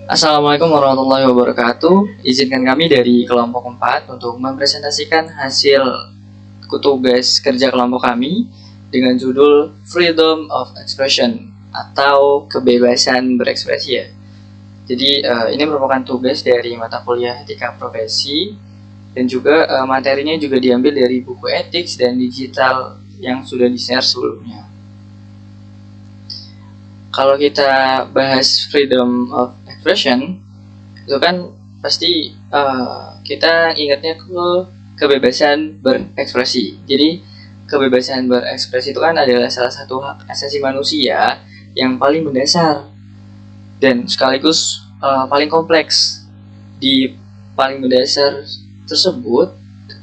Assalamualaikum warahmatullahi wabarakatuh. Izinkan kami dari kelompok 4 untuk mempresentasikan hasil tugas kerja kelompok kami dengan judul Freedom of Expression atau kebebasan berekspresi ya. Jadi ini merupakan tugas dari mata kuliah etika profesi dan juga materinya juga diambil dari buku etik dan digital yang sudah di-share sebelumnya. Kalau kita bahas freedom of expression, itu kan pasti kita ingatnya ke kebebasan berekspresi. Jadi kebebasan berekspresi itu kan adalah salah satu hak asasi manusia yang paling mendasar dan sekaligus paling kompleks. Di paling mendasar tersebut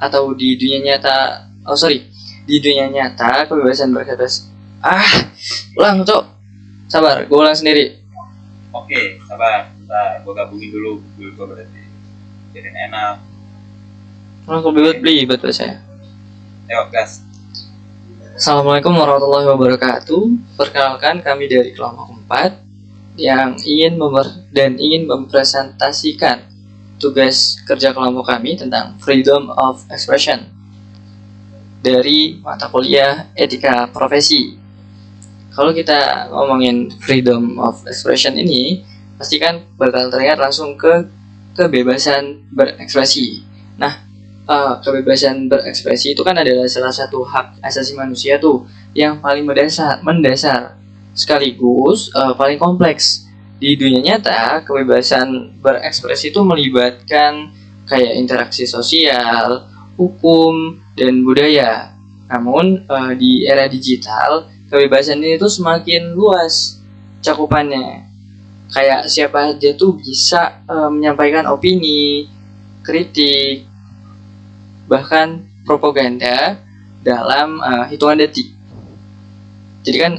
atau di dunia nyata, di dunia nyata kebebasan berekspresi. Ulang cok. Sabar, gue ulang sendiri. Oke, sabar. Bentar, gue gabungin dulu gue berarti. Jadi enak. Langsung belibet bahasanya. Ayo, gas. Assalamualaikum warahmatullahi wabarakatuh. Perkenalkan kami dari kelompok 4 yang ingin mempresentasikan tugas kerja kelompok kami tentang freedom of expression dari mata kuliah etika profesi. Kalau kita ngomongin freedom of expression ini, pasti kan bakal teringat langsung ke kebebasan berekspresi. Nah, kebebasan berekspresi itu kan adalah salah satu hak asasi manusia tuh yang paling mendasar sekaligus paling kompleks. Di dunia nyata, kebebasan berekspresi itu melibatkan kayak interaksi sosial, hukum, dan budaya. Namun, di era digital, kebebasan ini tuh semakin luas cakupannya. Kayak siapa aja tuh bisa menyampaikan opini, kritik, bahkan propaganda dalam hitungan detik. Jadi kan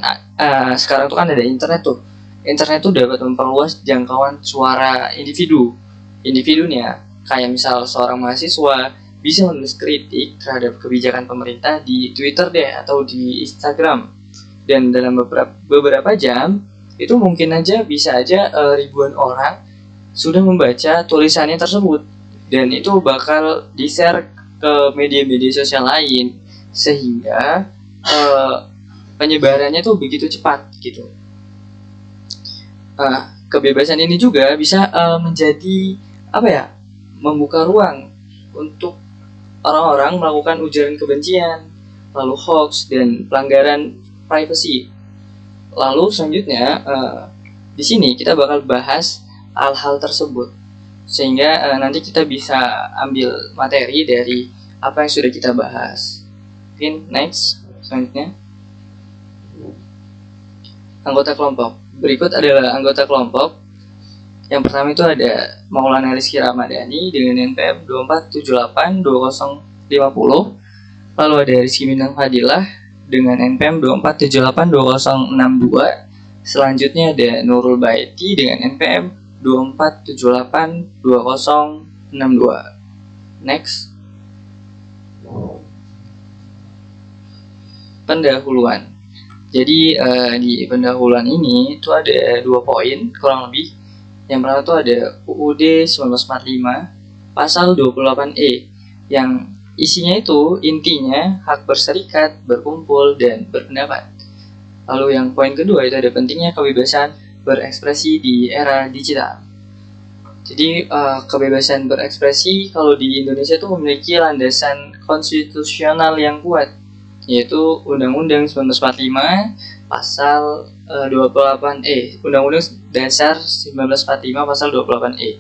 sekarang tuh kan ada internet tuh. Internet tuh dapat memperluas jangkauan suara individunya. Kayak misal seorang mahasiswa bisa menulis kritik terhadap kebijakan pemerintah di Twitter deh atau di Instagram. Dan dalam beberapa jam itu mungkin aja bisa aja ribuan orang sudah membaca tulisannya tersebut dan itu bakal di-share ke media-media sosial lain sehingga penyebarannya tuh begitu cepat gitu. Kebebasan ini juga bisa menjadi membuka ruang untuk orang-orang melakukan ujaran kebencian, lalu hoax dan pelanggaran privacy. Lalu selanjutnya di sini kita bakal bahas hal-hal tersebut sehingga nanti kita bisa ambil materi dari apa yang sudah kita bahas. Mungkin next selanjutnya anggota kelompok. Berikut adalah anggota kelompok. Yang pertama itu ada Maulana Rizky Ramadhani dengan NPM 24782050. Lalu ada Rizky Minang Fadilah dengan NPM 24782062. Selanjutnya ada Nurul Baiti dengan NPM 24782062. Next. Pendahuluan. Jadi di pendahuluan ini itu ada 2 poin kurang lebih. Yang pertama itu ada UUD 1945 pasal 28E yang isinya itu intinya hak berserikat, berkumpul, dan berpendapat. Lalu yang poin kedua itu ada pentingnya kebebasan berekspresi di era digital. Jadi kebebasan berekspresi kalau di Indonesia itu memiliki landasan konstitusional yang kuat, yaitu Undang-Undang 1945 pasal 28E, Undang-Undang Dasar 1945 pasal 28E.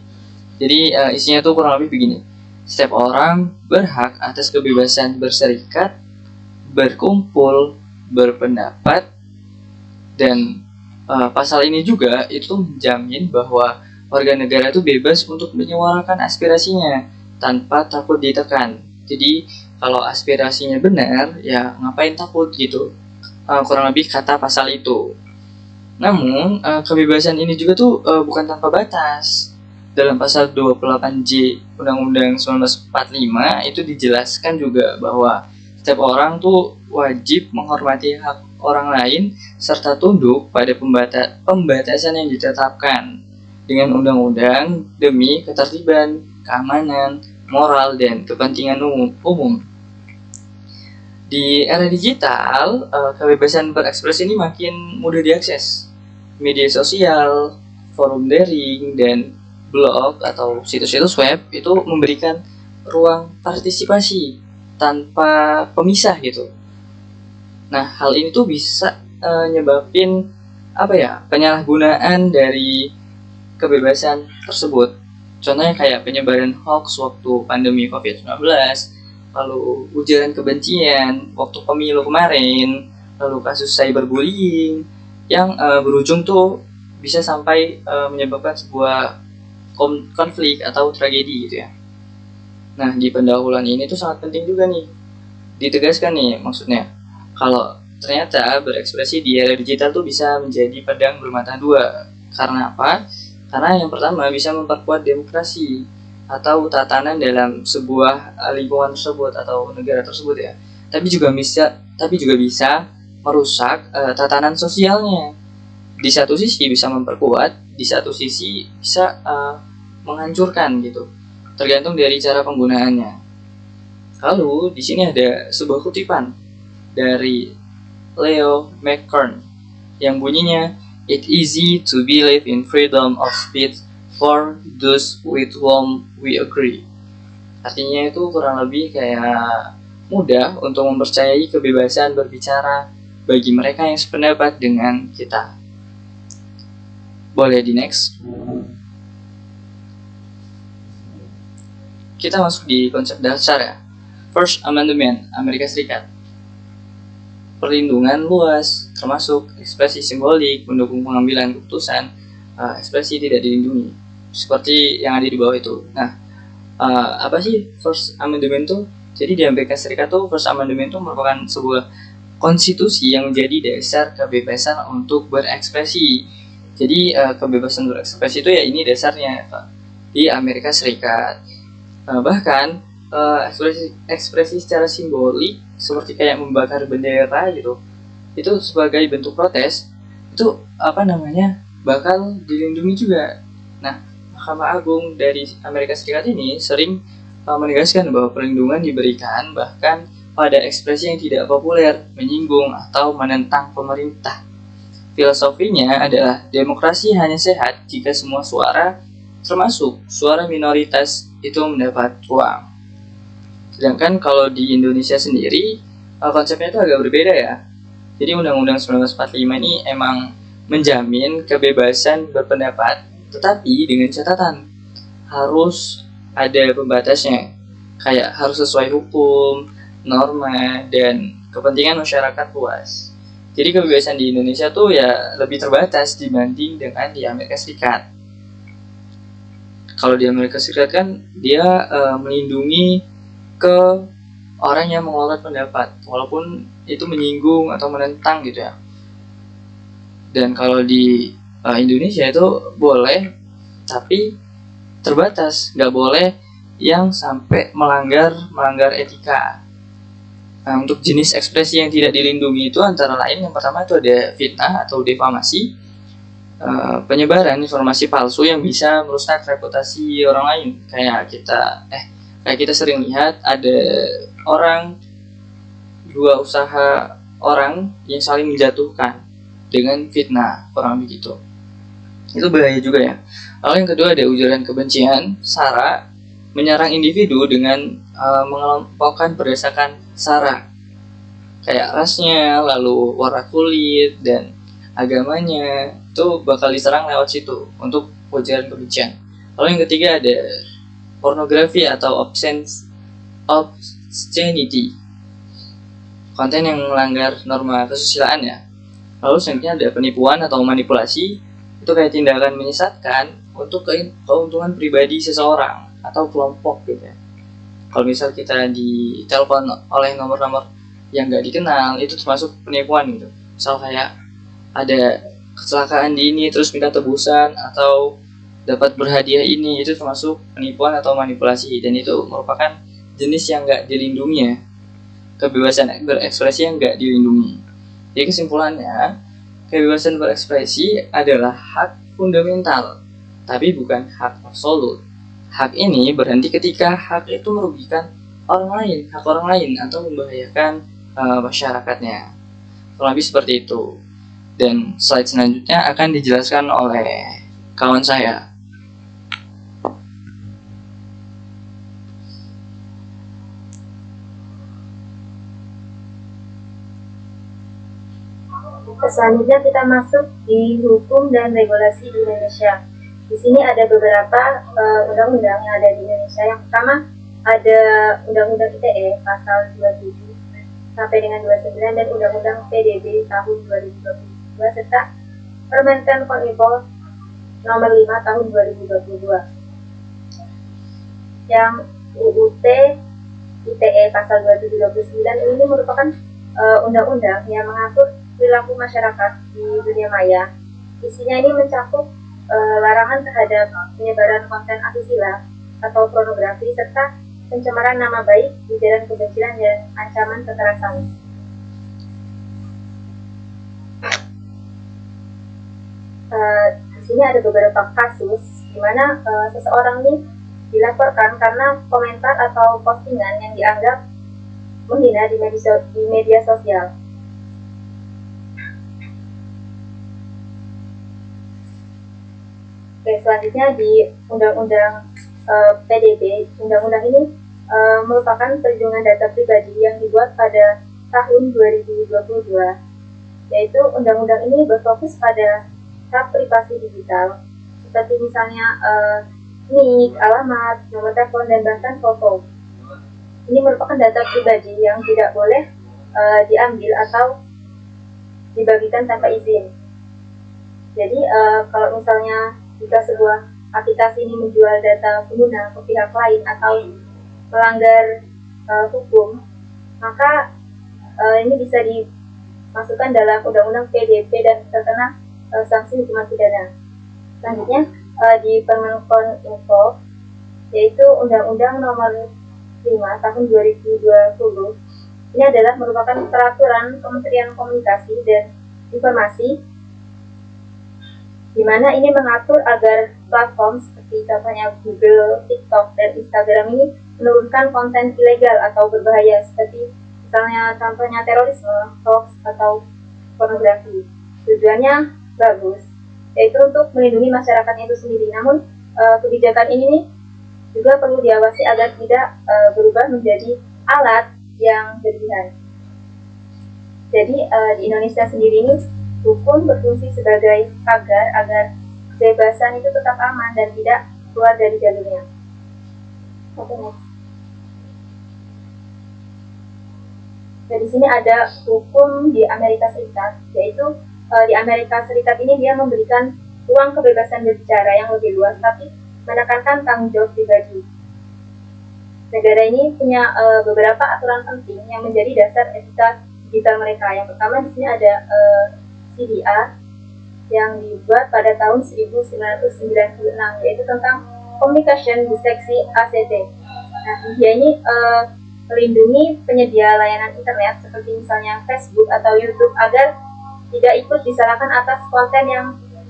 Jadi isinya tuh kurang lebih begini. Setiap orang berhak atas kebebasan berserikat, berkumpul, berpendapat, dan pasal ini juga itu menjamin bahwa warga negara itu bebas untuk menyuarakan aspirasinya tanpa takut ditekan. Jadi kalau aspirasinya benar, ya ngapain takut gitu. Kurang lebih kata pasal itu. Namun kebebasan ini juga tuh bukan tanpa batas. Dalam pasal 28J Undang-Undang 1945 itu dijelaskan juga bahwa setiap orang tuh wajib menghormati hak orang lain serta tunduk pada pembatasan yang ditetapkan. dengan undang-undang demi ketertiban, keamanan, moral, dan kepentingan umum. Di era digital, kebebasan berekspresi ini makin mudah diakses. Media sosial, forum daring, dan blog atau situs-situs web itu memberikan ruang partisipasi tanpa pemisah gitu. Nah, hal ini tuh bisa nyebabin penyalahgunaan dari kebebasan tersebut. Contohnya kayak penyebaran hoax waktu pandemi COVID-19, lalu ujaran kebencian waktu pemilu kemarin, lalu kasus cyberbullying yang berujung tuh bisa sampai menyebabkan sebuah konflik atau tragedi gitu ya. Nah, di pendahuluan ini tuh sangat penting juga nih ditegaskan nih, maksudnya kalau ternyata berekspresi di era digital tuh bisa menjadi pedang bermata dua. Karena apa? Karena yang pertama bisa memperkuat demokrasi atau tatanan dalam sebuah lingkungan tersebut atau negara tersebut ya. Tapi juga bisa merusak tatanan sosialnya. Di satu sisi bisa memperkuat, di satu sisi bisa menghancurkan gitu. Tergantung dari cara penggunaannya. Lalu di sini ada sebuah kutipan dari Leo McKern yang bunyinya, "It's easy to believe in freedom of speech for those with whom we agree." Artinya itu kurang lebih kayak mudah untuk mempercayai kebebasan berbicara bagi mereka yang sependapat dengan kita. Boleh di next. Kita masuk di konsep dasar ya. First Amendment Amerika Serikat. Perlindungan luas, termasuk ekspresi simbolik, mendukung pengambilan keputusan, ekspresi tidak dilindungi. Seperti yang ada di bawah itu. Nah, apa sih First Amendment itu? Jadi di Amerika Serikat tuh First Amendment itu merupakan sebuah konstitusi yang menjadi dasar kebebasan untuk berekspresi. Jadi kebebasan berekspresi itu ya ini dasarnya di Amerika Serikat. Bahkan ekspresi secara simbolik seperti kayak membakar bendera gitu, itu sebagai bentuk protes itu bakal dilindungi juga. Nah, Mahkamah Agung dari Amerika Serikat ini sering menegaskan bahwa perlindungan diberikan bahkan pada ekspresi yang tidak populer, menyinggung atau menentang pemerintah. Filosofinya adalah demokrasi hanya sehat jika semua suara, termasuk suara minoritas, itu mendapat ruang. Sedangkan kalau di Indonesia sendiri, konsepnya itu agak berbeda ya. Jadi Undang-Undang 1945 ini emang menjamin kebebasan berpendapat, tetapi dengan catatan harus ada pembatasnya. Kayak harus sesuai hukum, norma, dan kepentingan masyarakat luas. Jadi kebebasan di Indonesia tuh ya lebih terbatas dibanding dengan di Amerika Serikat. Kalau di Amerika Serikat kan dia melindungi ke orang yang mengeluarkan pendapat, walaupun itu menyinggung atau menentang gitu ya. Dan kalau di Indonesia itu boleh, tapi terbatas, nggak boleh yang sampai melanggar etika. Nah, untuk jenis ekspresi yang tidak dilindungi itu antara lain yang pertama itu ada fitnah atau defamasi, penyebaran informasi palsu yang bisa merusak reputasi orang lain. Kayak kita sering lihat ada dua usaha orang yang saling menjatuhkan dengan fitnah, kurang begitu. Itu bahaya juga ya. Lalu yang kedua ada ujaran kebencian, sara, menyerang individu dengan mengelompokkan berdasarkan sara, kayak rasnya, lalu warna kulit, dan agamanya, itu bakal diserang lewat situ untuk ujaran kebencian. Lalu yang ketiga ada pornografi atau obscenity, konten yang melanggar norma kesusilaan ya. Lalu selanjutnya ada penipuan atau manipulasi, itu kayak tindakan menyesatkan untuk keuntungan pribadi seseorang atau kelompok gitu ya. Kalau misal kita ditelepon oleh nomor-nomor yang nggak dikenal, itu termasuk penipuan gitu. Misal kayak ada kecelakaan di ini terus minta tebusan atau dapat berhadiah ini, itu termasuk penipuan atau manipulasi, dan itu merupakan jenis yang nggak dilindungi ya, kebebasan berekspresi yang nggak dilindungi. Jadi kesimpulannya, kebebasan berekspresi adalah hak fundamental tapi bukan hak absolut. Hak ini berhenti ketika hak itu merugikan hak orang lain atau membahayakan masyarakatnya. Kurang lebih seperti itu. Dan slide selanjutnya akan dijelaskan oleh kawan saya. Selanjutnya kita masuk di hukum dan regulasi di Indonesia. Di sini ada beberapa undang-undang yang ada di Indonesia. Yang pertama ada Undang-Undang ITE pasal 27 sampai dengan 29 dan Undang-Undang PDB tahun 2022 serta Permentan Kominfo nomor 5 tahun 2022. Yang UUT ITE pasal 2729 ini merupakan undang-undang yang mengatur perilaku masyarakat di dunia maya. Isinya ini mencakup larangan terhadap penyebaran konten asusila atau pornografi serta pencemaran nama baik, ujaran kebencian dan ancaman kekerasan. Di sini ada beberapa kasus di mana seseorang ini dilaporkan karena komentar atau postingan yang dianggap menghina di media sosial. Oke, selanjutnya di Undang-Undang PDB, undang-undang ini merupakan perlindungan data pribadi yang dibuat pada tahun 2022, yaitu undang-undang ini berfokus pada hak privasi digital, seperti misalnya nik, alamat, nomor telepon, dan bahkan foto. Ini merupakan data pribadi yang tidak boleh diambil atau dibagikan tanpa izin. Jadi kalau misalnya jika sebuah aplikasi ini menjual data pengguna ke pihak lain atau melanggar hukum, maka ini bisa dimasukkan dalam Undang-Undang PDP dan terkena sanksi hukuman pidana. Selanjutnya di Permenkominfo, yaitu Undang-Undang Nomor 5 Tahun 2020. Ini adalah merupakan peraturan Kementerian Komunikasi dan Informasi, di mana ini mengatur agar platform seperti contohnya Google, TikTok, dan Instagram ini menurunkan konten ilegal atau berbahaya seperti misalnya contohnya terorisme, hoax, atau pornografi. Tujuannya bagus, yaitu untuk melindungi masyarakatnya itu sendiri. Namun kebijakan ini juga perlu diawasi agar tidak berubah menjadi alat yang berlebihan. Jadi di Indonesia sendiri ini hukum berfungsi sebagai pagar agar kebebasan itu tetap aman dan tidak keluar dari jalurnya. Dan di sini ada hukum di Amerika Serikat, yaitu di Amerika Serikat ini dia memberikan ruang kebebasan berbicara yang lebih luas, tapi menekankan tanggung jawab pribadi. Negara ini punya beberapa aturan penting yang menjadi dasar etika digital mereka. Yang pertama di sini ada CDA yang dibuat pada tahun 1996, yaitu tentang Communication Detection ACT. Nah, dia ini melindungi penyedia layanan internet seperti misalnya Facebook atau YouTube agar tidak ikut disalahkan atas konten yang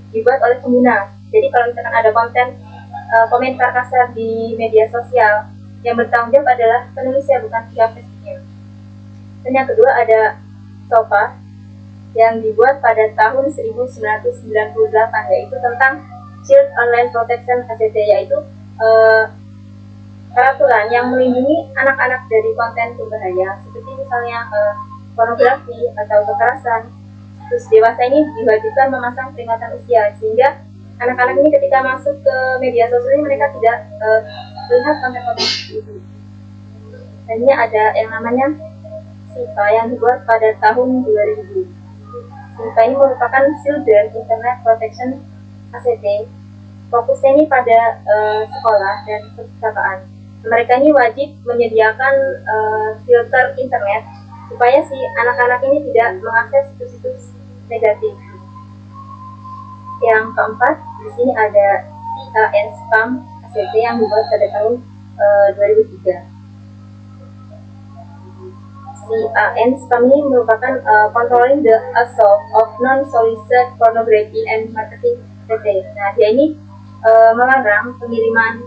dibuat oleh pengguna. Jadi kalau misalkan ada konten komentar kasar di media sosial, yang bertanggung jawab adalah penulisnya, bukan pihak Facebooknya. Dan yang kedua ada SOPA yang dibuat pada tahun 1998, yaitu tentang Child Online Protection ACT, yaitu peraturan yang melindungi anak-anak dari konten berbahaya seperti misalnya pornografi atau kekerasan. Terus dewasa ini diwajibkan memasang peringatan usia sehingga anak-anak ini ketika masuk ke media sosial ini mereka tidak melihat konten-konten itu. Dan ini ada yang namanya SIPA yang dibuat pada tahun 2000. SIPA ini merupakan Children Internet Protection ACT. Fokusnya ini pada sekolah dan perpustakaan. Mereka ini wajib menyediakan filter internet supaya si anak-anak ini tidak mengakses situs-situs negatif. Yang keempat, di sini ada CAN Spam ACT yang dibuat pada tahun 2003. CAN Spam ini merupakan Controlling the Assault of Non-Solicited Pornography and Marketing ACT. Nah, dia ini melarang pengiriman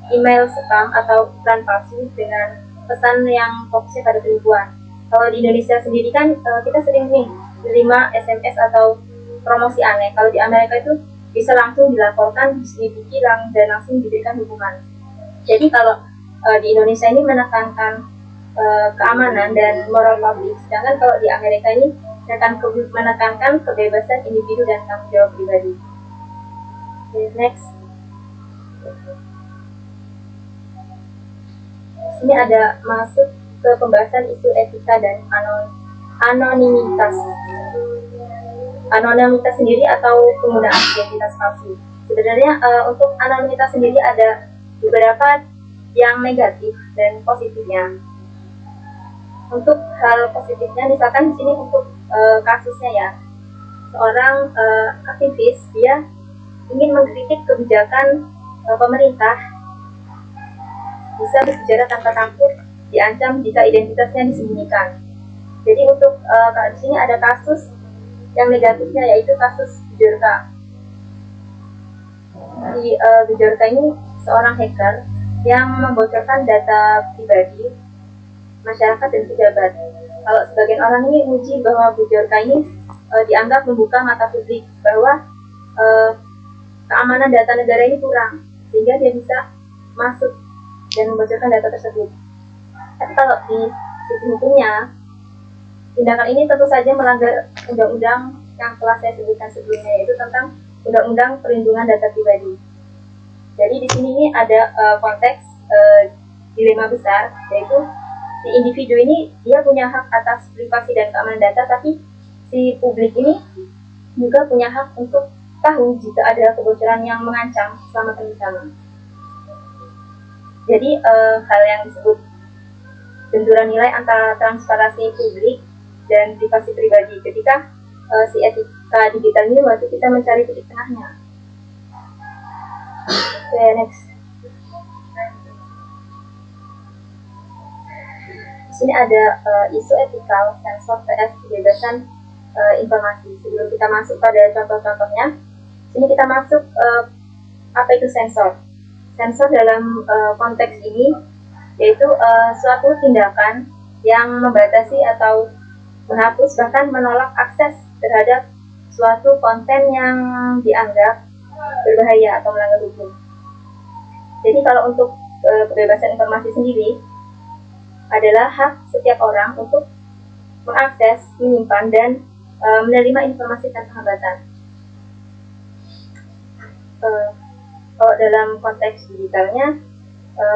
email spam atau iklan palsu dengan pesan yang fokusnya pada penipuan. Kalau di Indonesia sendiri kan kita sering nih menerima SMS atau promosi aneh. Kalau di Amerika itu bisa langsung dilaporkan, diselidiki dan langsung diberikan hukuman. Jadi kalau di Indonesia ini menekankan keamanan dan moral publik, sedangkan kalau di Amerika ini menekankan kebebasan individu dan tanggung jawab pribadi. Okay, next. Ini ada masuk ke pembahasan isu etika dan anonimitas. Anonimitas sendiri atau penggunaan identitas palsu. Sebenarnya untuk anonimitas sendiri ada beberapa yang negatif dan positifnya. Untuk hal positifnya, misalkan di sini untuk kasusnya ya, seorang aktivis dia ingin mengkritik kebijakan pemerintah, bisa berbicara tanpa takut diancam jika identitasnya disembunyikan. Jadi untuk di sini ada kasus yang negatifnya, yaitu kasus Bjorka. Di Bjorka ini seorang hacker yang membocorkan data pribadi masyarakat dan pejabat. Kalau sebagian orang ini menguji bahwa Bjorka ini dianggap membuka mata publik bahwa keamanan data negara ini kurang, sehingga dia bisa masuk dan membocorkan data tersebut. Tapi kalau di sisi hukumnya, tindakan ini tentu saja melanggar undang-undang yang telah saya sebutkan sebelumnya, yaitu tentang Undang-Undang Perlindungan Data Pribadi. Jadi di sini ini ada konteks dilema besar, yaitu si individu ini dia punya hak atas privasi dan keamanan data, tapi si publik ini juga punya hak untuk tahu jika ada kebocoran yang mengancam keselamatan bersama. Jadi hal yang disebut benturan nilai antara transparansi publik dan privasi pribadi, ketika si etika digital ini waktu kita mencari titik tengahnya. Okay, next. Di sini ada isu etikal, sensor vs kebebasan informasi. Sebelum kita masuk pada contoh-contohnya, sini kita masuk apa itu sensor. Sensor dalam konteks ini yaitu suatu tindakan yang membatasi atau menghapus bahkan menolak akses terhadap suatu konten yang dianggap berbahaya atau melanggar hukum. Jadi kalau untuk kebebasan informasi sendiri adalah hak setiap orang untuk mengakses, menyimpan, dan menerima informasi tanpa hambatan. Kalau dalam konteks digitalnya,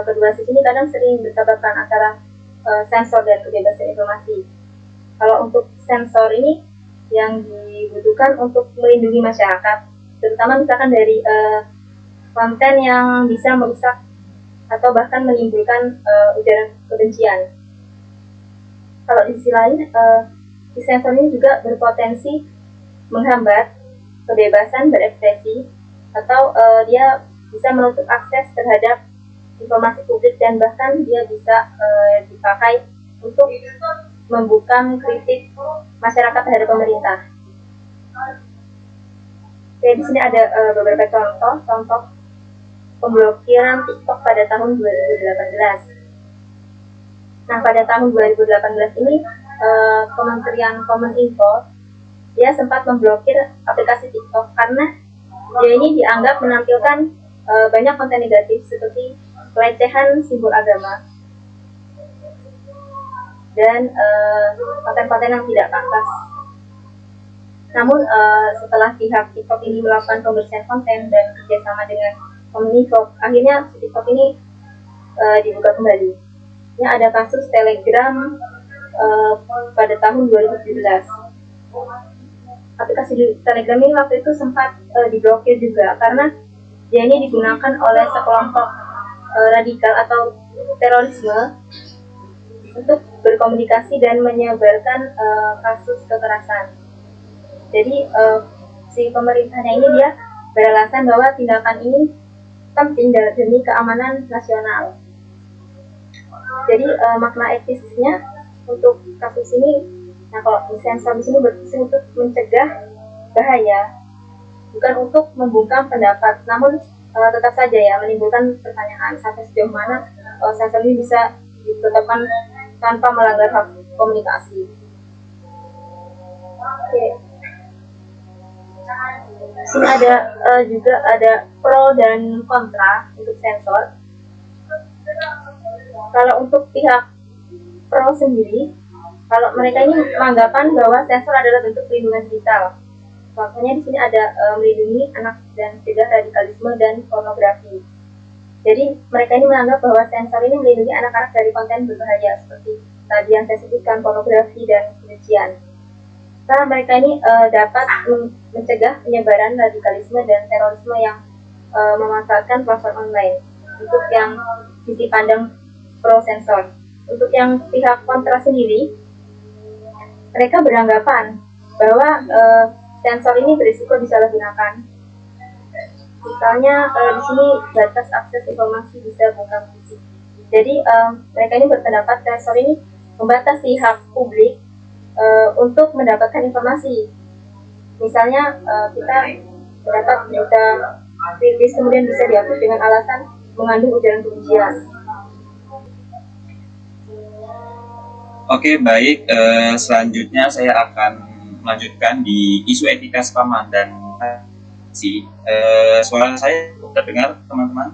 kedua sisi ini kadang sering bertabrakan antara sensor dan kebebasan informasi. Kalau untuk sensor ini yang dibutuhkan untuk melindungi masyarakat, terutama misalkan dari konten yang bisa merusak atau bahkan menimbulkan ujaran kebencian. Kalau di sisi lain, si sensor ini juga berpotensi menghambat kebebasan berekspresi atau dia bisa menutup akses terhadap informasi publik dan bahkan dia bisa dipakai untuk membuka kritik masyarakat terhadap pemerintah. Oke, di sini ada beberapa contoh pemblokiran TikTok pada tahun 2018. Nah, pada tahun 2018 ini Kementerian Kominfo dia sempat memblokir aplikasi TikTok karena dia ini dianggap menampilkan banyak konten negatif seperti pelecehan simbol agama dan konten-konten yang tidak pantas. Namun setelah pihak TikTok ini melakukan pembersihan konten dan kerjasama dengan Kominfo, akhirnya TikTok ini dibuka kembali. Ini ada kasus Telegram pada tahun 2017. Aplikasi Telegram ini waktu itu sempat diblokir juga karena dia ini digunakan oleh sekelompok radikal atau terorisme untuk berkomunikasi dan menyebarkan kasus kekerasan. Jadi si pemerintahnya ini dia beralasan bahwa tindakan ini penting demi keamanan nasional. Jadi makna etisnya untuk kasus ini, nah kalau di sensor di sini berfungsi untuk mencegah bahaya bukan untuk membungkam pendapat, namun tetap saja ya menimbulkan pertanyaan sampai sejauh mana sensor ini bisa ditetapkan tanpa melanggar hak komunikasi. Oke. Di sini ada juga ada pro dan kontra untuk sensor. Kalau untuk pihak pro sendiri, kalau mereka ini menganggapan bahwa sensor adalah bentuk pelindungan digital. Contohnya di sini ada melindungi anak dan cegah radikalisme dan pornografi. Jadi mereka ini menganggap bahwa sensor ini melindungi anak-anak dari konten berbahaya seperti tadi yang saya sebutkan, pornografi dan kebencian. Karena mereka ini dapat mencegah penyebaran radikalisme dan terorisme yang memanfaatkan platform online. Untuk yang sisi pandang pro sensor. Untuk yang pihak kontra sendiri, mereka beranggapan bahwa sensor ini berisiko disalahgunakan. Misalnya di sini batas akses informasi bisa bukan fisik. Jadi mereka ini berpendapat sensor ini membatasi hak publik untuk mendapatkan informasi. Misalnya kita mendapat berita kritis kemudian bisa dihapus dengan alasan mengandung ujaran kebencian. Oke, baik. Selanjutnya saya akan melanjutkan di isu etika spam dan suara saya terdengar, teman-teman?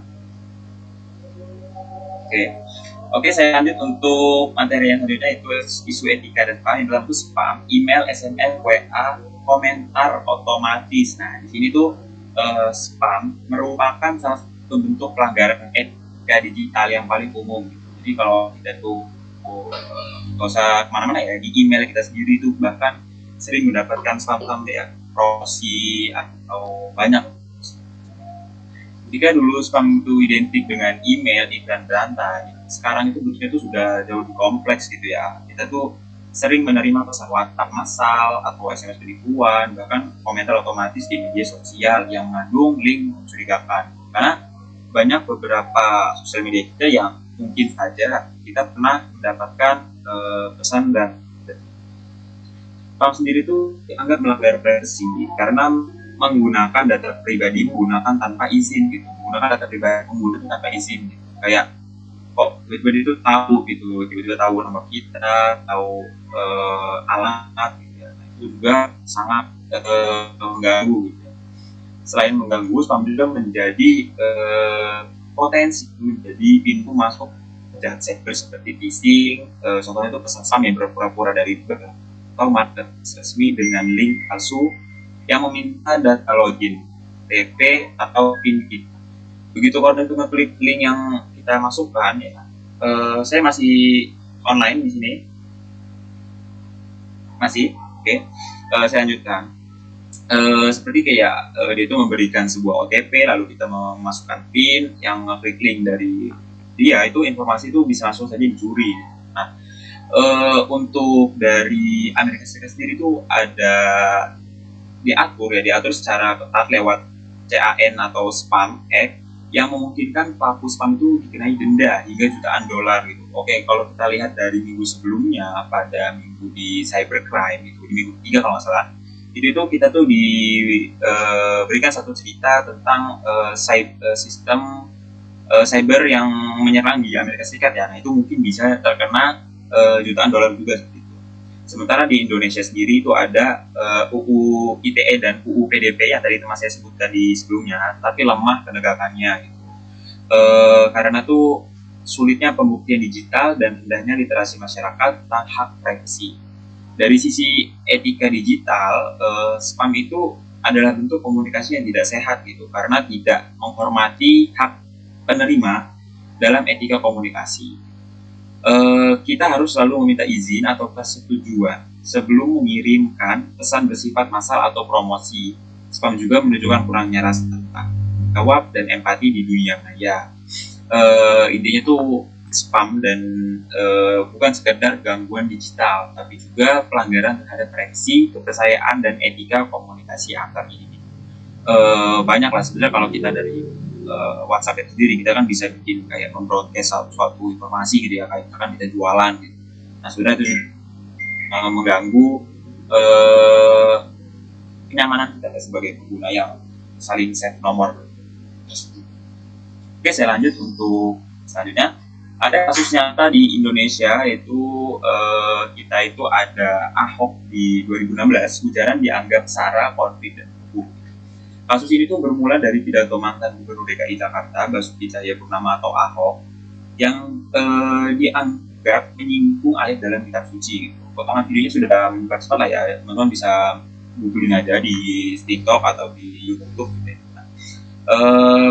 Oke, saya lanjut untuk materi yang selanjutnya, itu isu etika dan spam. Yang dalam itu spam, email, SMS, WA, komentar otomatis. Nah, di sini tuh spam merupakan salah satu bentuk pelanggaran etika digital yang paling umum. Jadi kalau kita tuh nggak usah kemana-mana ya, di email kita sendiri itu bahkan sering mendapatkan spam ya, promosi atau banyak. Jika dulu spam itu identik dengan email, iklan berantai, sekarang itu bentuknya itu sudah jauh lebih kompleks gitu ya. Kita tuh sering menerima pesan WhatsApp massal atau SMS penipuan, bahkan komentar otomatis di media sosial yang mengandung link mencurigakan. Karena banyak beberapa sosial media kita yang mungkin saja kita pernah mendapatkan pesan dan spam sendiri itu dianggap melanggar privasi karena menggunakan data pribadi tanpa izin gitu, menggunakan data pribadi pengguna tanpa izin gitu. Kayak kok tiba-tiba itu tahu gitu, tiba-tiba tahu nama kita, tahu alamat gitu ya. Nah, itu juga sangat mengganggu gitu. Selain mengganggu, spam juga menjadi potensi menjadi pintu masuk jahat cyber seperti phishing. Contohnya itu pesan spam yang berpura-pura dari bank atau marketplace resmi dengan link palsu yang meminta data login, TP atau PIN kita. Begitu kalau itu ngeklik link yang kita masukkan ya. Saya masih online di sini. Masih, oke. Saya lanjutkan. Seperti kayak dia itu memberikan sebuah OTP, lalu kita memasukkan PIN yang ngeklik link dari dia, itu informasi itu bisa langsung saja dicuri. Nah, untuk dari Amerika Serikat sendiri itu ada diatur secara ketat lewat CAN atau Spam Act yang memungkinkan pelaku spam itu dikenai denda hingga jutaan dolar gitu. Oke, kalau kita lihat dari minggu sebelumnya pada minggu di cybercrime itu di minggu 3 kalau nggak salah, itu kita tuh diberikan satu cerita tentang sistem cyber yang menyerang di Amerika Serikat ya. Nah, itu mungkin bisa terkena jutaan dolar juga seperti itu. Sementara di Indonesia sendiri itu ada UU ITE dan UU PDP yang tadi teman saya sebutkan di sebelumnya, tapi lemah penegakannya gitu. Karena tuh sulitnya pembuktian digital dan rendahnya literasi masyarakat tentang hak privasi. Dari sisi etika digital, spam itu adalah bentuk komunikasi yang tidak sehat gitu, karena tidak menghormati hak penerima dalam etika komunikasi. Kita harus selalu meminta izin atau persetujuan sebelum mengirimkan pesan bersifat massal atau promosi. Spam juga menunjukkan kurangnya rasa tanggung jawab dan empati di dunia maya. Intinya tuh spam dan bukan sekedar gangguan digital, tapi juga pelanggaran terhadap privasi, kepercayaan dan etika komunikasi antar individu. Banyak lah sebenarnya kalau kita dari WhatsApp itu sendiri, kita kan bisa bikin kayak membroadcast suatu informasi gitu ya, kayak misalkan kita jualan gitu. Nah, sebenarnya itu mengganggu kenyamanan kita sebagai pengguna yang saling share nomor tersebut. Oke, saya lanjut untuk selanjutnya. Ada kasus nyata di Indonesia, yaitu kita itu ada Ahok di 2016, ujaran dianggap sara konflik dan hukum. Kasus ini tuh bermula dari pidato mantan Gubernur DKI Jakarta Basuki Cahayapurnama atau Ahok yang dianggap menyinggung ayat dalam kitab suci. Potongan videonya sudah menyebar cepat lah ya, teman-teman bisa googling aja di TikTok atau di YouTube gitu ya.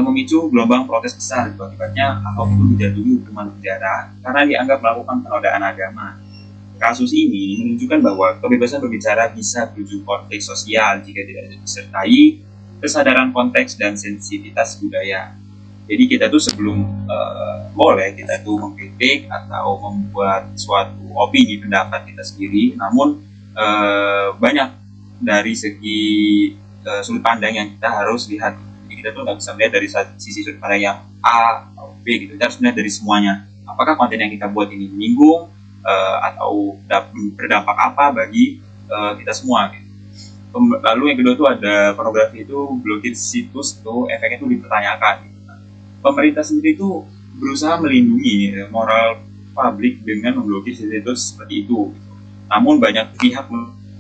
Memicu gelombang protes besar. Akibatnya Ahok itu dijatuhi hukuman penjara karena dianggap melakukan penodaan agama. Kasus ini menunjukkan bahwa kebebasan berbicara bisa berujung konflik sosial jika tidak disertai kesadaran konteks dan sensitivitas budaya. Jadi kita tuh sebelum boleh kita tuh mengkritik atau membuat suatu opini pendapat kita sendiri, namun banyak dari segi sudut pandang yang kita harus lihat. Kita tuh nggak bisa melihat dari sisi sudut pandang yang A atau B gitu. Kita harus melihat dari semuanya. Apakah konten yang kita buat ini menyinggung atau berdampak apa bagi kita semua gitu. Lalu yang kedua tuh ada pornografi itu blokir situs tuh efeknya tuh dipertanyakan gitu. Pemerintah sendiri tuh berusaha melindungi moral publik dengan memblokir situs seperti itu gitu. Namun banyak pihak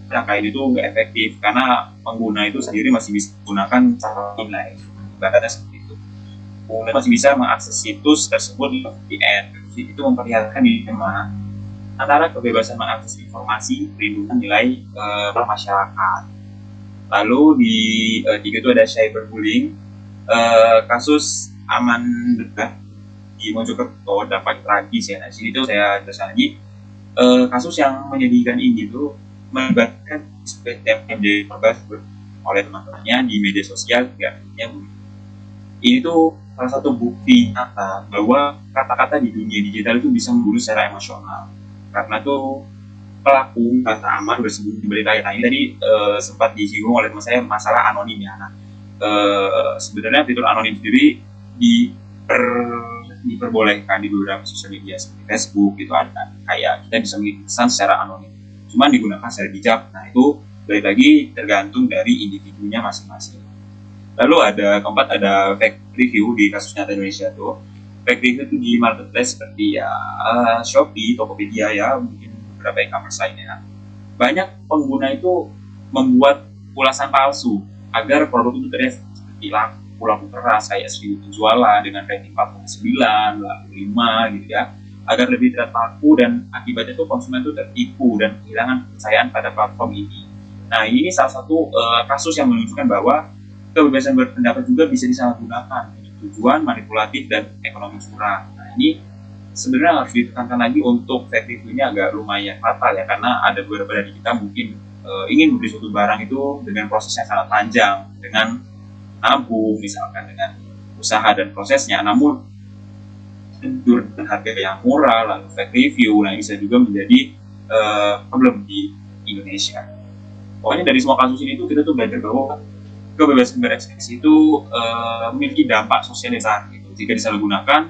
kayak itu nggak efektif karena pengguna itu sendiri masih bisa menggunakan cara nilai bahkan seperti itu. Pengguna masih bisa mengakses situs tersebut di VPN. Itu memperlihatkan dilema antara kebebasan mengakses informasi, perlindungan nilai masyarakat. Lalu di tiga itu ada cyberbullying, kasus Aman di Mojokerto dapat tragis ya. Nah, sini tuh saya jelaskan lagi kasus yang menyedihkan ini tuh melibatkan yang menjadi korban oleh teman-temannya di media sosial hingga akhirnya bunuh. Ini tuh salah satu bukti nyata bahwa kata-kata di dunia digital itu bisa membunuh secara emosional. Karena tuh pelaku kata Aman bersembunyi di balik layar. Ini tadi sempat disinggung oleh teman saya masalah anonim ya. Nah, sebenarnya fitur anonim sendiri diperbolehkan di beberapa sosial media seperti Facebook itu ada kayak kita bisa mengirim pesan secara anonim. Cuman digunakan secara bijak. Nah, itu balik lagi tergantung dari individunya masing-masing. Lalu ada keempat ada fake review di kasus nyata Indonesia tuh. Fake review itu di marketplace seperti ya Shopee, Tokopedia ya, mungkin beberapa e-commerce lainnya. Banyak pengguna itu membuat ulasan palsu agar produk itu terlihat seperti laku keras kayak 1000 penjualan dengan rating 4,9, 5 gitu ya, agar lebih terlihat laku dan akibatnya tuh konsumen itu tertipu dan kehilangan kepercayaan pada platform ini. Nah, ini salah satu kasus yang menunjukkan bahwa kebebasan berpendapat juga bisa disalahgunakan untuk tujuan manipulatif dan ekonomi curang. Nah, ini sebenarnya harus ditekankan lagi untuk fake review ini agak lumayan fatal ya, karena ada beberapa dari kita mungkin ingin membeli suatu barang itu dengan proses yang sangat panjang, dengan nabung misalkan, dengan usaha dan prosesnya, namun dengan harga yang murah lalu fake review, nah bisa juga menjadi problem di Indonesia. Pokoknya dari semua kasus ini tuh kita tuh belajar bahwa kebebasan berekspresi itu memiliki dampak sosial yang besar gitu. Jika disalahgunakan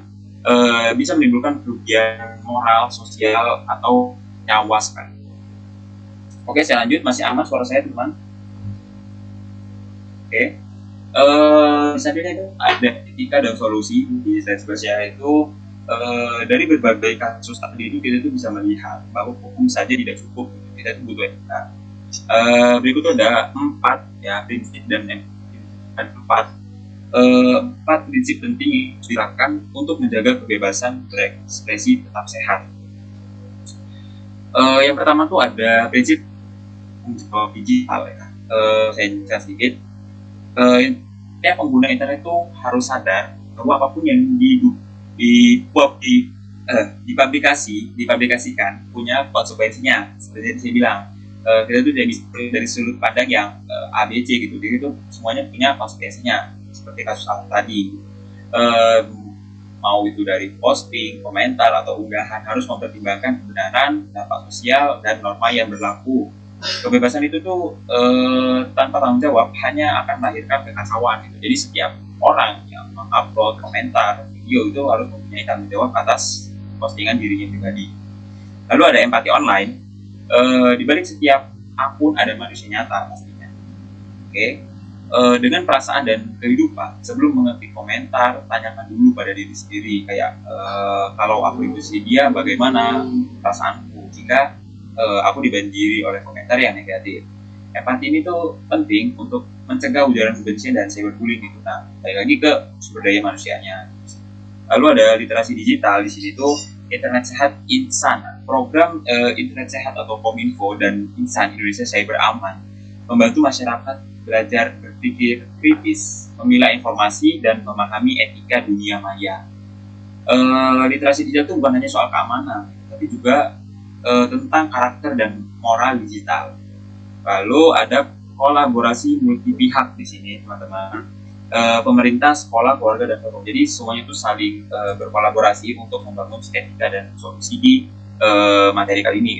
bisa menimbulkan kerugian moral, sosial atau nyawa sekali. Oke, saya lanjut. Masih aman suara saya teman? Oke. Selanjutnya itu ada etika dan solusi di slide sebelah itu. Dari berbagai kasus tadi itu kita tuh bisa melihat bahwa hukum saja tidak cukup, kita tuh butuh etika. Berikut ada 4 ya prinsip dan empat prinsip penting yang diterapkan untuk menjaga kebebasan berekspresi tetap sehat. Yang pertama tuh ada prinsip digital ya. Saya jelaskan sedikit. Pengguna internet itu harus sadar bahwa apapun yang dipublikasikan punya konsekuensinya. Seperti yang saya bilang, kita tuh jadi dari sudut pandang yang ABC gitu, jadi itu semuanya punya konsekuensinya. Seperti kasus tadi, mau itu dari posting, komentar atau unggahan harus mempertimbangkan kebenaran, dampak sosial dan norma yang berlaku. Kebebasan itu tuh tanpa tanggung jawab hanya akan melahirkan kekacauan gitu. Jadi setiap orang yang mengupload komentar video itu harus mempunyai tanggung jawab atas postingan dirinya pribadi. Lalu ada empati online. Di balik setiap akun ada manusia nyata pastinya. Oke. dengan perasaan dan kehidupan. Sebelum mengetik komentar, tanyakan dulu pada diri sendiri, kayak kalau aku itu si dia, bagaimana perasaanku jika aku dibanjiri oleh komentar yang negatif. Empati ini tuh penting untuk mencegah ujaran kebencian dan cyberbullying gitu. Nah, balik lagi ke sumber daya manusianya. Lalu ada literasi digital di sini tuh Internet Sehat Insan, program Internet Sehat atau Kominfo dan Insan Indonesia Cyber Aman membantu masyarakat belajar berpikir kritis, memilah informasi, dan memahami etika dunia maya. Literasi digital itu bukan hanya soal keamanan, tapi juga tentang karakter dan moral digital. Lalu ada kolaborasi multi pihak di sini, teman-teman. Pemerintah, sekolah, keluarga, dan forum. Jadi semuanya itu saling berkolaborasi untuk membangun etika dan solusi di materi kali ini.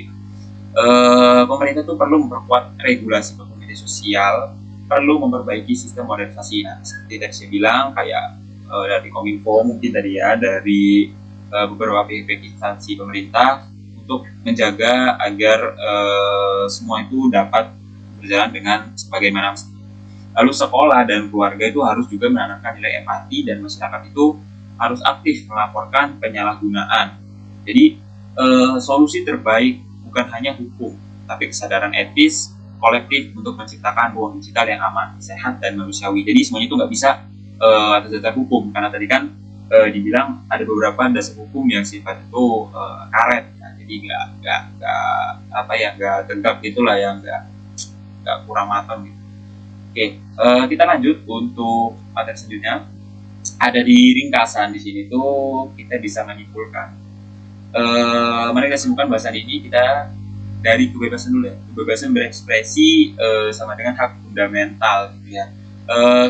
Pemerintah itu perlu memperkuat regulasi media sosial, perlu memperbaiki sistem modernisasi. Nah, seperti tadi saya bilang, kayak dari Kominfo mungkin tadi ya, dari beberapa pihak instansi pemerintah untuk menjaga agar semua itu dapat berjalan dengan sebagaimana mestinya. Lalu sekolah dan keluarga itu harus juga menanamkan nilai empati, dan masyarakat itu harus aktif melaporkan penyalahgunaan. Jadi solusi terbaik bukan hanya hukum, tapi kesadaran etis kolektif untuk menciptakan ruang digital yang aman, sehat, dan manusiawi. Jadi semuanya itu nggak bisa atas dasar hukum, karena tadi kan dibilang ada beberapa dasar hukum yang sifat itu karet, nah, jadi nggak tegak gitulah, yang nggak kurang matang gitu. Oke, kita lanjut untuk materi selanjutnya. Ada di ringkasan di sini tuh kita bisa menyimpulkan. Mari kita simpulkan bahasan ini kita dari kebebasan dulu ya. Kebebasan berekspresi sama dengan hak fundamental gitu ya.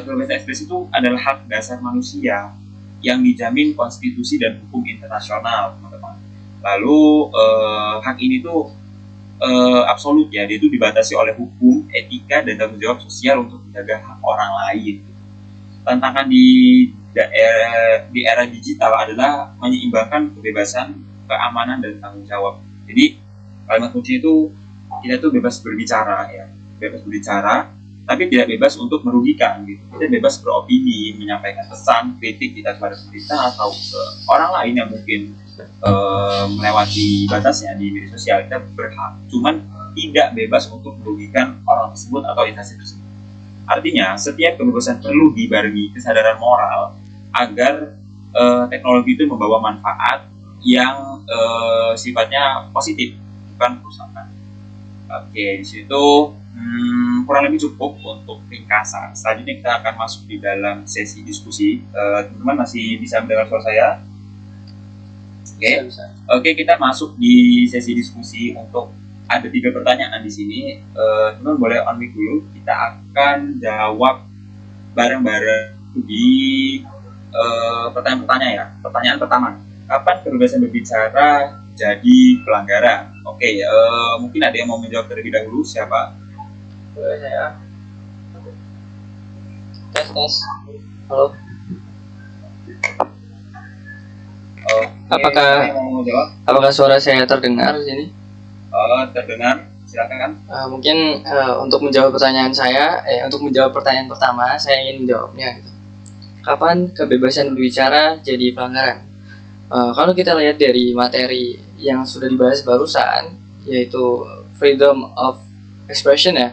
Kebebasan ekspresi itu adalah hak dasar manusia yang dijamin konstitusi dan hukum internasional, teman-teman. Lalu hak ini tuh absolut ya, dia itu dibatasi oleh hukum, etika, dan tanggung jawab sosial untuk menjaga hak orang lain. Tantangan di era digital adalah menyeimbangkan kebebasan, keamanan, dan tanggung jawab. Jadi kalimat kunci itu kita tuh bebas berbicara ya, bebas berbicara, tapi tidak bebas untuk merugikan gitu. Kita bebas beropini, menyampaikan pesan, kritik kita kepada pemerintah atau ke orang lain yang mungkin melewati batasnya di media sosial. Kita berhak, cuman tidak bebas untuk merugikan orang tersebut atau instansi tersebut. Artinya setiap kebebasan perlu dibarengi kesadaran moral agar teknologi itu membawa manfaat yang sifatnya positif, bukan kerusakan. Oke, di situ kurang lebih cukup untuk ringkasan. Selanjutnya kita akan masuk di dalam sesi diskusi. Teman-teman masih bisa mendengar suara saya? Oke, kita masuk di sesi diskusi. Untuk ada 3 pertanyaan di sini. Teman-teman boleh on mic dulu. Kita akan jawab bareng-bareng di pertanyaan-pertanyaan ya. Pertanyaan pertama, kapan kebebasan berbicara jadi pelanggaran? Oke, mungkin ada yang mau menjawab terlebih dahulu. Siapa? Boleh saya. Tes. Halo. Apakah suara saya terdengar di sini? Terdengar. Silakan. Mungkin untuk menjawab pertanyaan saya, untuk menjawab pertanyaan pertama, saya ingin menjawabnya gitu. Kapan kebebasan berbicara jadi pelanggaran? Kalau kita lihat dari materi yang sudah dibahas barusan, yaitu freedom of expression ya,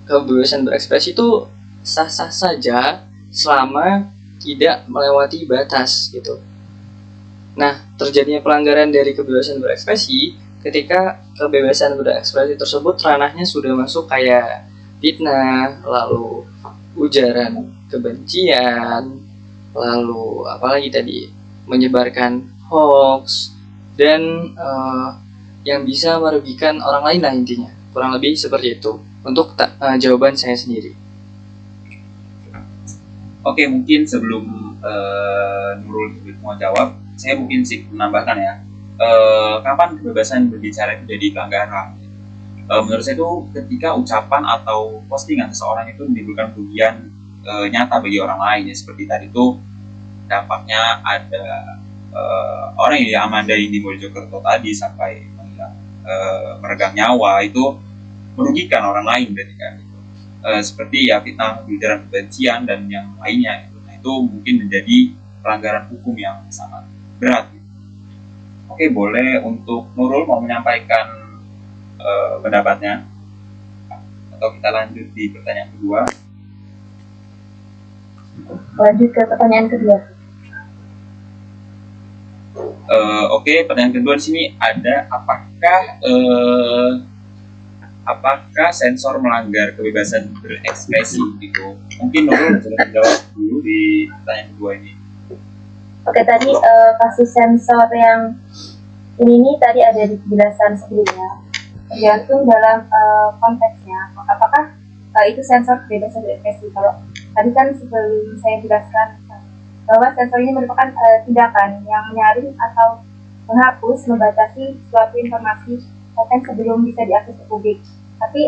kebebasan berekspresi itu sah-sah saja selama tidak melewati batas gitu. Nah, terjadinya pelanggaran dari kebebasan berekspresi ketika kebebasan berekspresi tersebut ranahnya sudah masuk kayak fitnah, lalu ujaran kebencian, lalu apalagi tadi menyebarkan hoax, dan yang bisa merugikan orang lain lah intinya. Kurang lebih seperti itu untuk jawaban saya sendiri. Oke, mungkin sebelum Nurul mau jawab, saya mungkin sih menambahkan ya, kapan kebebasan berbicara itu jadi pelanggaran? Menurut saya itu ketika ucapan atau postingan seseorang itu menimbulkan kerugian nyata bagi orang lain ya, seperti tadi itu dampaknya ada orang yang Amanda ini Mojokerto tadi sampai meregang nyawa, itu merugikan orang lain berarti kan gitu. seperti ya fitnah, ujaran kebencian dan yang lainnya gitu. Nah, itu mungkin menjadi pelanggaran hukum yang sangat berat gitu. Oke, boleh untuk Nurul mau menyampaikan pendapatnya, atau kita lanjut di pertanyaan kedua. Lanjut ke pertanyaan kedua. Oke, pertanyaan kedua di sini ada apakah sensor melanggar kebebasan berekspresi gitu. Mungkin Nurul bisa jawab dulu di pertanyaan kedua ini. Oke, tadi kasus sensor yang ini tadi ada di penjelasan sebelumnya. Tergantung dalam konteksnya. Apakah itu sensor kebebasan berekspresi? Kalau tadi kan sebelum saya jelaskan bahwa sensor ini merupakan tindakan yang menyaring atau menghapus, membatasi suatu informasi konten sebelum bisa diakses ke publik. Tapi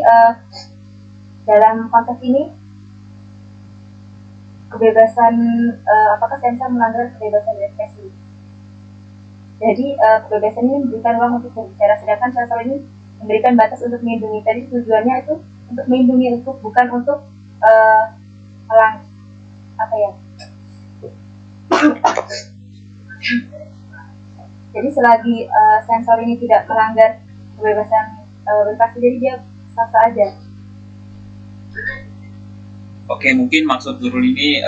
dalam konteks ini kebebasan apakah sensor melanggar kebebasan berekspresi? Jadi kebebasan ini memberikan ruang untuk berbicara, sedangkan sensor ini memberikan batas untuk melindungi. Tadi tujuannya itu untuk melindungi, bukan untuk jadi selagi sensor ini tidak melanggar kebebasan berekspresi, jadi dia sah-sah aja. Oke, mungkin maksud Nurul ini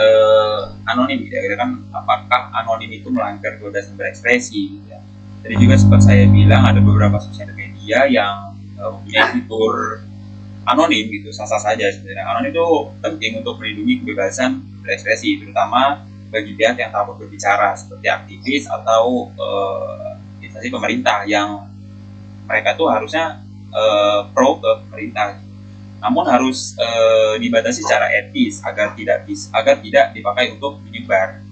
anonim ya, kan apakah anonim itu melanggar kebebasan berekspresi ya. Tadi juga sempat saya bilang ada beberapa sosial media yang mempunyai fitur anonim gitu, sah-sah saja sebenarnya. Anonim itu penting untuk melindungi kebebasan berekspresi, terutama bagi pihak yang takut berbicara seperti aktivis atau instansi pemerintah yang mereka tuh harusnya pro ke pemerintah, namun harus dibatasi secara etis agar tidak dipakai untuk menyebar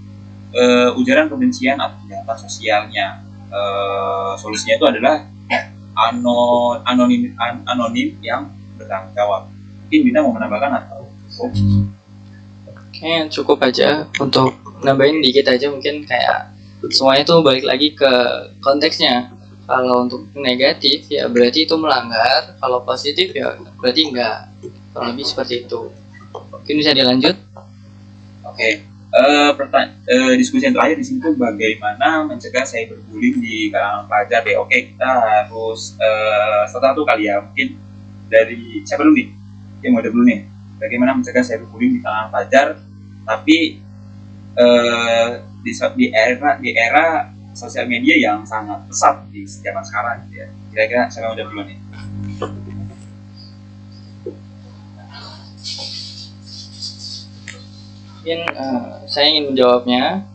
ujaran kebencian atau kejahatan sosialnya. Solusinya itu adalah anonim yang bertanggung jawab. Mungkin Bina mau menambahkan atau Kayaknya cukup aja. Untuk nambahin dikit aja, mungkin kayak semuanya tuh balik lagi ke konteksnya. Kalau untuk negatif ya berarti itu melanggar, kalau positif ya berarti enggak. Kurang lebih seperti itu. Mungkin bisa dilanjut. Oke. Diskusi yang terakhir di sini tuh bagaimana mencegah cyberbullying di kalangan pelajar deh. Oke, kita harus satu-satu kali ya. Mungkin dari siapa dulu nih? Yang mau dulu nih. Bagaimana mencegah cyberbullying di kalangan pelajar, tapi di era sosial media yang sangat pesat di zaman sekarang gitu ya. Kira-kira siapa yang udah dulu nih? Mungkin saya ingin menjawabnya.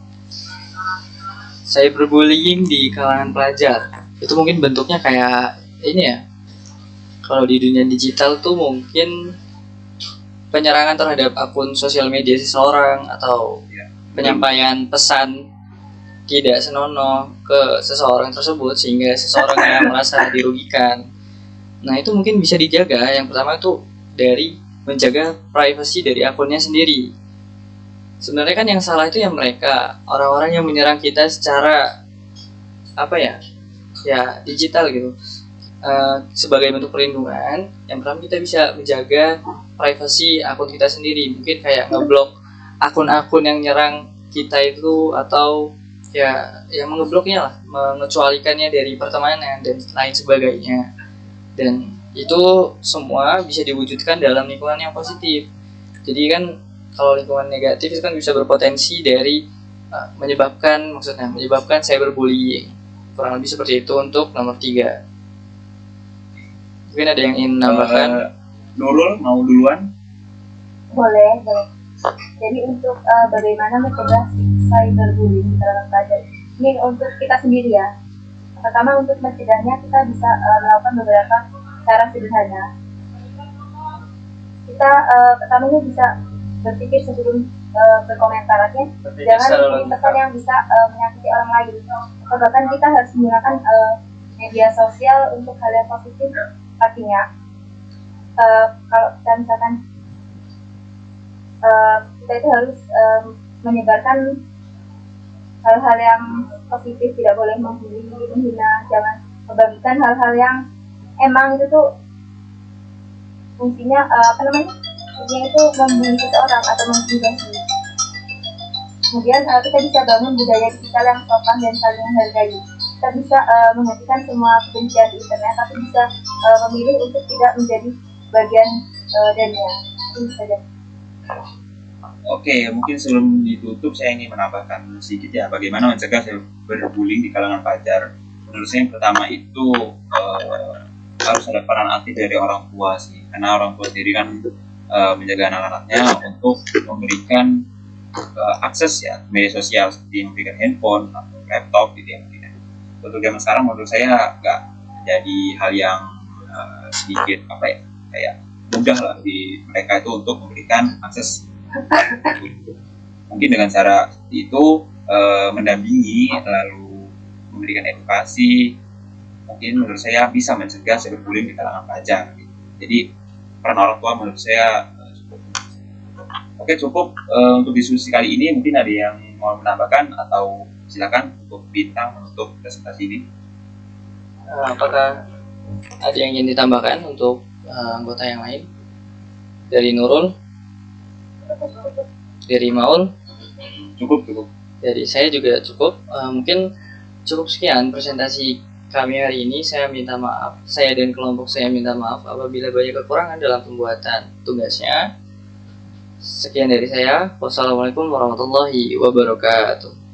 Cyberbullying di kalangan pelajar itu mungkin bentuknya kayak ini ya. Kalau di dunia digital tuh mungkin penyerangan terhadap akun sosial media seseorang atau penyampaian pesan tidak senonoh ke seseorang tersebut sehingga seseorang yang merasa dirugikan. Nah, itu mungkin bisa dijaga. Yang pertama itu dari menjaga privasi dari akunnya sendiri. Sebenarnya kan yang salah itu yang mereka, orang-orang yang menyerang kita secara ya digital gitu. Sebagai bentuk perlindungan, yang pertama kita bisa menjaga privasi akun kita sendiri. Mungkin kayak ngeblok akun-akun yang nyerang kita itu, atau ya mengebloknya lah, mengecualikannya dari pertemanan dan lain sebagainya. Dan itu semua bisa diwujudkan dalam lingkungan yang positif. Jadi kan kalau lingkungan negatif itu kan bisa berpotensi dari menyebabkan cyberbullying. Kurang lebih seperti itu untuk nomor 3. Mungkin ada yang ingin menambahkan? Nurul mau duluan? Boleh. Jadi untuk bagaimana mencegah cyberbullying terhadap pelajar, ini untuk kita sendiri ya. Pertama, untuk mencegahnya kita bisa melakukan beberapa cara sederhana. Kita pertamanya bisa berpikir sebelum berkomentar aja, jangan mengirim pesan yang bisa menyakiti orang lain. Atau bahkan kita harus menggunakan media sosial untuk hal yang positif. Artinya kalau kita misalkan kita itu harus menyebarkan hal-hal yang positif, tidak boleh membuli, menghina, jangan membagikan hal-hal yang emang itu tuh fungsinya intinya itu membuli seseorang atau mengintimidasi. Kemudian kita bisa bangun budaya digital yang sopan dan saling menghargai. Kita bisa menghentikan semua kebencian di internet, tapi bisa memilih untuk tidak menjadi bagian darinya. Itu saja. Oke, mungkin sebelum ditutup saya ingin menambahkan sedikit ya, bagaimana mencegah cyberbullying di kalangan pelajar. Menurut saya yang pertama itu harus ada peran aktif dari orang tua sih, karena orang tua sendiri kan menjaga anak-anaknya untuk memberikan akses ya media sosial, seperti memberikan handphone atau laptop gitu ya. Untuk zaman sekarang menurut saya nggak jadi hal yang sedikit kayak mudah lah di mereka itu untuk memberikan akses. Mungkin dengan cara seperti itu mendampingi, lalu memberikan edukasi, mungkin menurut saya bisa mencegah cyberbullying di kalangan pelajar. Jadi peran orang tua menurut saya cukup. Oke, cukup untuk diskusi kali ini. Mungkin ada yang mau menambahkan atau silakan untuk Bintang menutup presentasi ini. Apakah ada yang ingin ditambahkan untuk anggota yang lain? Dari Nurul, dari Maul, Cukup. dari saya juga cukup. Mungkin cukup sekian presentasi kami hari ini. Saya minta maaf, saya dan kelompok saya minta maaf apabila banyak kekurangan dalam pembuatan tugasnya. Sekian dari saya. Wassalamualaikum warahmatullahi wabarakatuh.